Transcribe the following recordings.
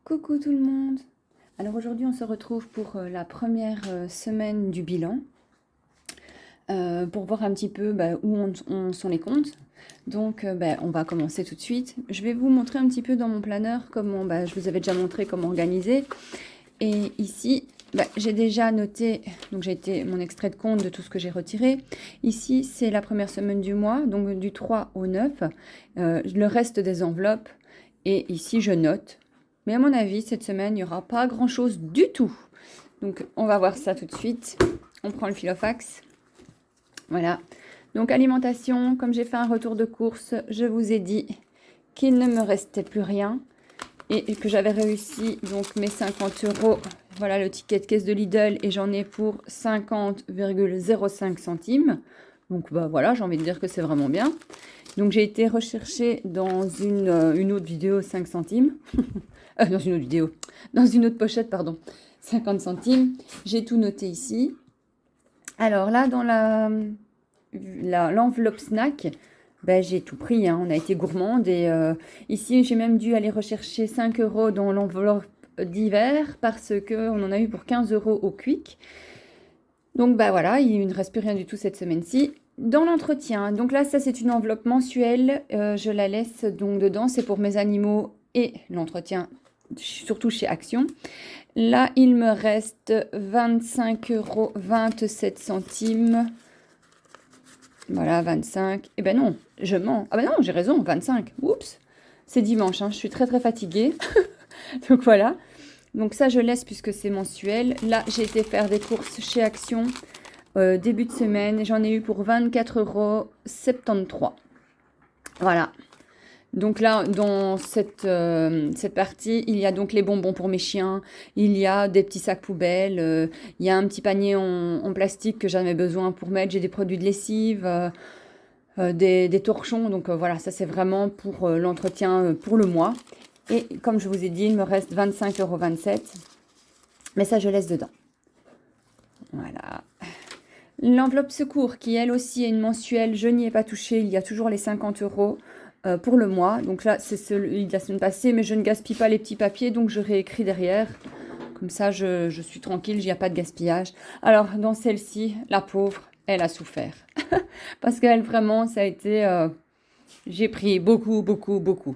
Coucou tout le monde. Alors aujourd'hui on se retrouve pour la première semaine du bilan pour voir un petit peu où sont les comptes. Donc on va commencer tout de suite. Je vais vous montrer un petit peu dans mon planeur comment, je vous avais déjà montré comment organiser. Et ici j'ai déjà noté, donc j'ai été mon extrait de compte de tout ce que j'ai retiré. Ici c'est la première semaine du mois, donc du 3 au 9, le reste des enveloppes. Et ici je note. Mais à mon avis, cette semaine, il n'y aura pas grand-chose du tout. Donc, on va voir ça tout de suite. On prend le filofax. Voilà. Donc, alimentation, comme j'ai fait un retour de course, je vous ai dit qu'il ne me restait plus rien. Et que j'avais réussi, donc, mes 50 euros. Voilà le ticket de caisse de Lidl. Et j'en ai pour 50,05 centimes. Donc, voilà, j'ai envie de dire que c'est vraiment bien. Donc, j'ai été rechercher dans une autre vidéo 5 centimes. Dans une autre vidéo, dans une autre pochette, pardon, 50 centimes. J'ai tout noté ici. Alors là, dans l'enveloppe snack, j'ai tout pris, hein. On a été gourmande. Et ici, j'ai même dû aller rechercher 5 euros dans l'enveloppe d'hiver parce qu'on en a eu pour 15 euros au Quick. Donc voilà, il ne reste plus rien du tout cette semaine-ci. Dans l'entretien, donc là, ça c'est une enveloppe mensuelle. Je la laisse donc dedans, c'est pour mes animaux et l'entretien, surtout chez Action. Là, il me reste 25,27 €. Voilà, 25. Eh ben non, je mens. Ah ben non, j'ai raison, 25. Oups, c'est dimanche, hein, je suis très très fatiguée. Donc voilà. Donc ça, je laisse puisque c'est mensuel. Là, j'ai été faire des courses chez Action début de semaine. J'en ai eu pour 24,73 €. Voilà. Donc là, dans cette partie, il y a donc les bonbons pour mes chiens, il y a des petits sacs poubelles, il y a un petit panier en plastique que j'avais besoin pour mettre, j'ai des produits de lessive, des torchons, donc voilà, ça c'est vraiment pour l'entretien pour le mois. Et comme je vous ai dit, il me reste 25,27 €, mais ça je laisse dedans. Voilà. L'enveloppe secours, qui elle aussi est une mensuelle, je n'y ai pas touché, il y a toujours les 50 € pour le mois. Donc là, c'est celui de la semaine passée, mais je ne gaspille pas les petits papiers, donc je réécris derrière. Comme ça, je suis tranquille, il n'y a pas de gaspillage. Alors, dans celle-ci, la pauvre, elle a souffert. Parce qu'elle, vraiment, ça a été... j'ai pris beaucoup, beaucoup, beaucoup.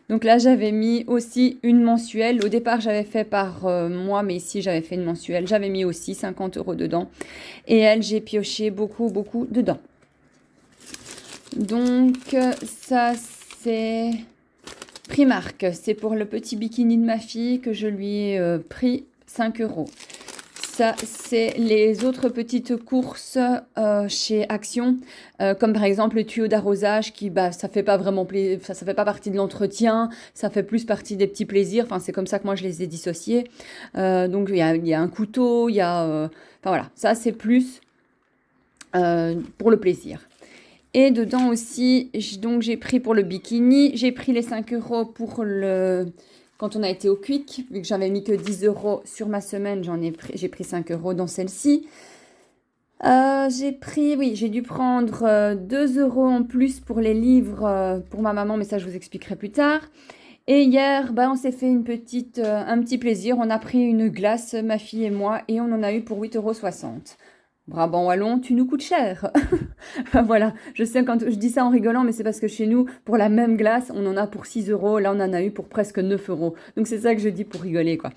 Donc là, j'avais mis aussi une mensuelle. Au départ, j'avais fait par mois, mais ici, j'avais fait une mensuelle. J'avais mis aussi 50 € dedans. Et elle, j'ai pioché beaucoup, beaucoup dedans. Donc, ça, c'est Primark. C'est pour le petit bikini de ma fille que je lui ai pris 5 €. Ça, c'est les autres petites courses chez Action, comme par exemple le tuyau d'arrosage qui, ça fait pas vraiment ça fait pas partie de l'entretien, ça fait plus partie des petits plaisirs. Enfin, c'est comme ça que moi je les ai dissociés. Donc il y a un couteau, il y a, enfin voilà, ça c'est plus pour le plaisir. Et dedans aussi, donc j'ai pris pour le bikini, j'ai pris les 5 € pour quand on a été au Quick, vu que j'avais mis que 10 € sur ma semaine, j'ai pris 5 € dans celle-ci. J'ai dû prendre 2 € en plus pour les livres pour ma maman, mais ça je vous expliquerai plus tard. Et hier, on s'est fait un petit plaisir. On a pris une glace, ma fille et moi, et on en a eu pour 8,60 €. Brabant Wallon, tu nous coûtes cher. Voilà, je sais quand je dis ça en rigolant, mais c'est parce que chez nous, pour la même glace, on en a pour 6 €. Là, on en a eu pour presque 9 €. Donc, c'est ça que je dis pour rigoler, quoi.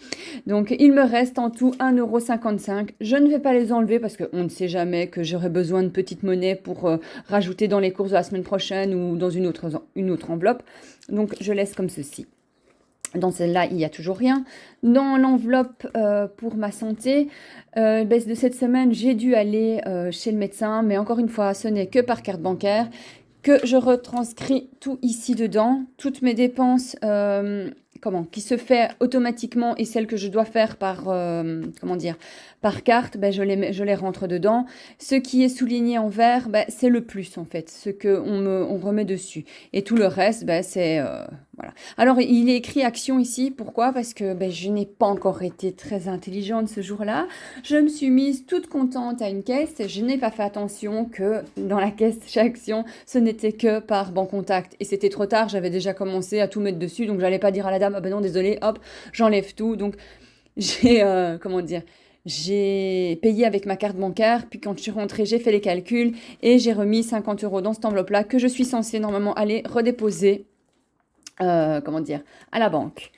Donc, il me reste en tout 1,55 €. Je ne vais pas les enlever parce qu'on ne sait jamais que j'aurai besoin de petite monnaie pour rajouter dans les courses de la semaine prochaine ou dans une autre enveloppe. Donc, je laisse comme ceci. Dans celle-là, il n'y a toujours rien. Dans l'enveloppe pour ma santé, de cette semaine, j'ai dû aller chez le médecin, mais encore une fois, ce n'est que par carte bancaire, que je retranscris tout ici dedans, toutes mes dépenses qui se fait automatiquement et celles que je dois faire par par carte, je les rentre dedans. Ce qui est souligné en vert, c'est le plus en fait, ce que on remet dessus. Et tout le reste, c'est Voilà. Alors, il est écrit action ici. Pourquoi? Parce que ben, je n'ai pas encore été très intelligente ce jour-là. Je me suis mise toute contente à une caisse. Je n'ai pas fait attention que dans la caisse chez Action, ce n'était que par banc contact. Et c'était trop tard. J'avais déjà commencé à tout mettre dessus. Donc, j'allais pas dire à la dame, ah ben non, désolé, hop, j'enlève tout. Donc, j'ai, comment dire, j'ai payé avec ma carte bancaire, puis quand je suis rentrée, j'ai fait les calculs et j'ai remis 50 € dans cette enveloppe-là que je suis censée normalement aller redéposer, comment dire, à la banque.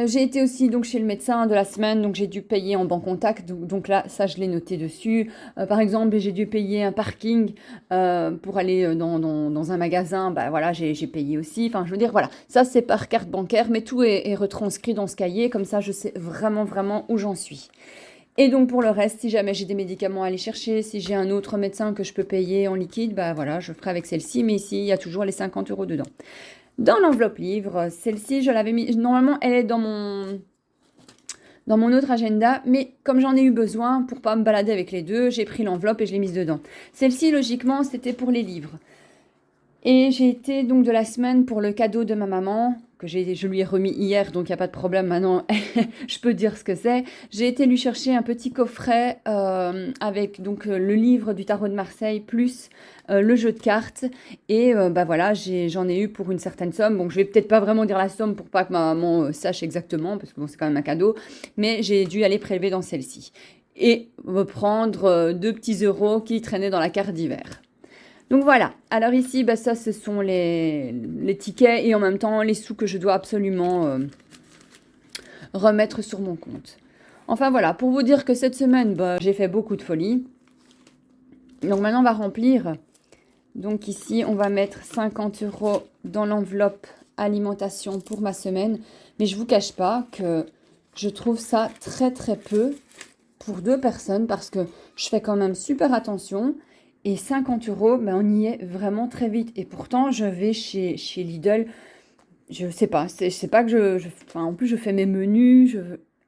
J'ai été aussi donc chez le médecin de la semaine, donc j'ai dû payer en banc contact, donc là, ça je l'ai noté dessus. Par exemple, j'ai dû payer un parking pour aller dans un magasin, bah voilà, j'ai payé aussi. Enfin, je veux dire, voilà, ça c'est par carte bancaire, mais tout est retranscrit dans ce cahier, comme ça je sais vraiment, vraiment où j'en suis. Et donc pour le reste, si jamais j'ai des médicaments à aller chercher, si j'ai un autre médecin que je peux payer en liquide, bah voilà, je ferai avec celle-ci, mais ici, il y a toujours les 50 € dedans. Dans l'enveloppe livre, celle-ci, je l'avais mis, normalement, elle est dans mon autre agenda, mais comme j'en ai eu besoin pour pas me balader avec les deux, j'ai pris l'enveloppe et je l'ai mise dedans. Celle-ci, logiquement, c'était pour les livres. Et j'ai été donc de la semaine pour le cadeau de ma maman, que je lui ai remis hier, donc il n'y a pas de problème maintenant, je peux dire ce que c'est. J'ai été lui chercher un petit coffret avec donc le livre du tarot de Marseille plus le jeu de cartes. Et bah voilà, j'en ai eu pour une certaine somme. Bon, je vais peut-être pas vraiment dire la somme pour pas que ma maman sache exactement, parce que bon, c'est quand même un cadeau, mais j'ai dû aller prélever dans celle-ci. Et prendre 2 petits euros qui traînaient dans la carte d'hiver. Donc voilà, alors ici, bah ça, ce sont les tickets et en même temps les sous que je dois absolument remettre sur mon compte. Enfin voilà, pour vous dire que cette semaine, bah, j'ai fait beaucoup de folie. Donc maintenant, on va remplir. Donc ici, on va mettre 50 € dans l'enveloppe alimentation pour ma semaine. Mais je ne vous cache pas que je trouve ça très très peu pour 2 personnes parce que je fais quand même super attention. Et 50 €, ben on y est vraiment très vite. Et pourtant, je vais chez Lidl. Je sais pas. C'est pas que enfin, en plus, je fais mes menus.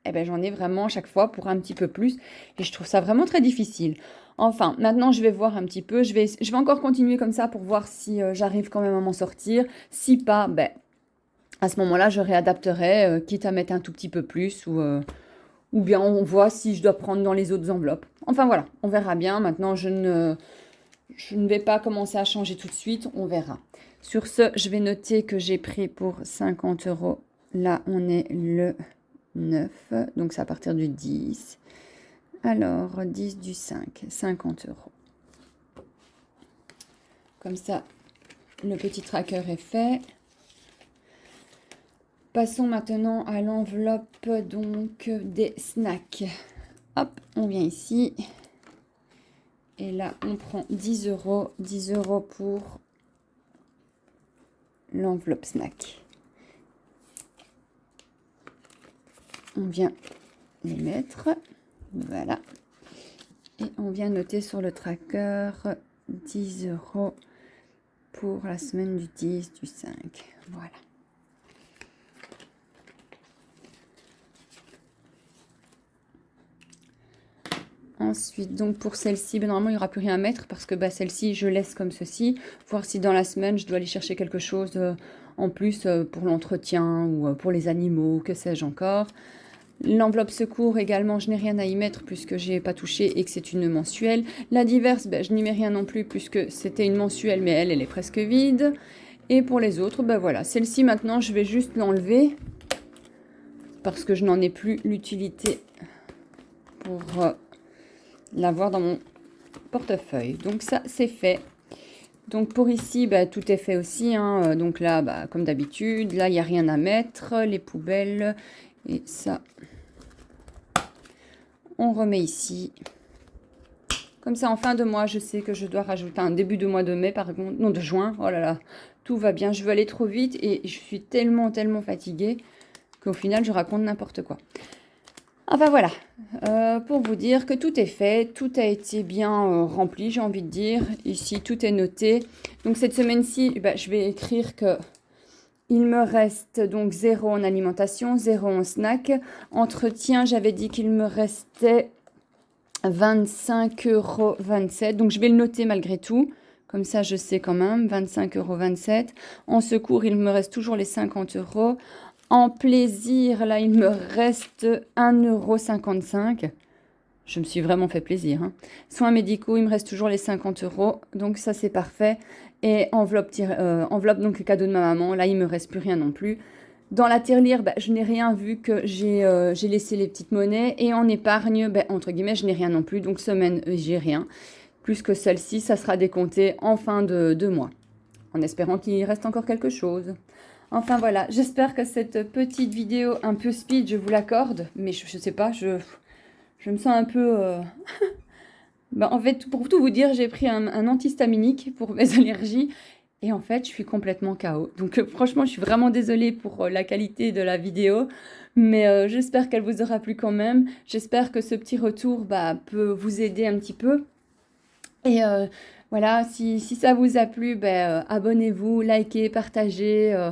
Eh ben, j'en ai vraiment à chaque fois pour un petit peu plus. Et je trouve ça vraiment très difficile. Enfin, maintenant, je vais voir un petit peu. Je vais encore continuer comme ça pour voir si j'arrive quand même à m'en sortir. Si pas, ben, à ce moment-là, je réadapterai, quitte à mettre un tout petit peu plus ou bien on voit si je dois prendre dans les autres enveloppes. Enfin voilà, on verra bien. Maintenant, je ne vais pas commencer à changer tout de suite, on verra. Sur ce, je vais noter que j'ai pris pour 50 €. Là, on est le 9, donc c'est à partir du 10. Alors, 10 du 5, 50 €. Comme ça, le petit tracker est fait. Passons maintenant à l'enveloppe donc des snacks. Hop, on vient ici. Et là, on prend 10 €. 10 € pour l'enveloppe snack. On vient les mettre. Voilà. Et on vient noter sur le tracker 10 € pour la semaine du 10 du 5. Voilà. Ensuite, donc pour celle-ci, ben normalement, il n'y aura plus rien à mettre parce que bah, celle-ci, je laisse comme ceci. Voir si dans la semaine, je dois aller chercher quelque chose en plus pour l'entretien ou pour les animaux, que sais-je encore. L'enveloppe secours également, je n'ai rien à y mettre puisque je n'ai pas touché et que c'est une mensuelle. La diverse, ben, je n'y mets rien non plus puisque c'était une mensuelle, mais elle est presque vide. Et pour les autres, ben voilà. Celle-ci, maintenant, je vais juste l'enlever parce que je n'en ai plus l'utilité pour l'avoir dans mon portefeuille. Donc ça, c'est fait. Donc pour ici, bah, tout est fait aussi. Hein. Donc là, bah, comme d'habitude, là, il n'y a rien à mettre. Les poubelles. Et ça, on remet ici. Comme ça, en fin de mois, je sais que je dois rajouter un début de mois de mai, par contre. Non, de juin. Oh là là, tout va bien. Je veux aller trop vite et je suis tellement, tellement fatiguée qu'au final, je raconte n'importe quoi. Enfin voilà, pour vous dire que tout est fait, tout a été bien rempli, j'ai envie de dire. Ici, tout est noté. Donc cette semaine-ci, bah, je vais écrire que il me reste donc 0 en alimentation, 0 en snack. Entretien, j'avais dit qu'il me restait 25,27 €. Donc je vais le noter malgré tout, Comme ça, je sais quand même, 25,27 €. En secours, il me reste toujours les 50 €. En plaisir, là, il me reste 1,55 €. Je me suis vraiment fait plaisir, hein. Soins médicaux, il me reste toujours les 50 €. Donc ça, c'est parfait. Et enveloppe, enveloppe, donc cadeau de ma maman. Là, il me reste plus rien non plus. Dans la tirelire, bah, je n'ai rien vu que j'ai laissé les petites monnaies. Et en épargne, bah, entre guillemets, je n'ai rien non plus. Donc semaine, j'ai rien. Plus que celle-ci, ça sera décompté en fin de mois. En espérant qu'il reste encore quelque chose. Enfin voilà, j'espère que cette petite vidéo un peu speed, je vous l'accorde. Mais je sais pas, je me sens un peu... Bah, en fait, pour tout vous dire, j'ai pris un antihistaminique pour mes allergies. Et en fait, je suis complètement KO. Donc franchement, je suis vraiment désolée pour la qualité de la vidéo. Mais j'espère qu'elle vous aura plu quand même. J'espère que ce petit retour bah, peut vous aider un petit peu. Et voilà, si ça vous a plu, ben, abonnez-vous, likez, partagez.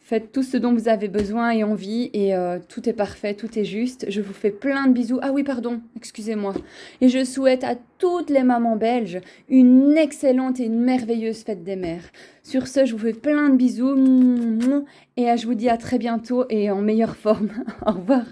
Faites tout ce dont vous avez besoin et envie et tout est parfait, tout est juste. Je vous fais plein de bisous. Ah oui, pardon, excusez-moi. Et je souhaite à toutes les mamans belges une excellente et une merveilleuse fête des mères. Sur ce, je vous fais plein de bisous et je vous dis à très bientôt et en meilleure forme. Au revoir.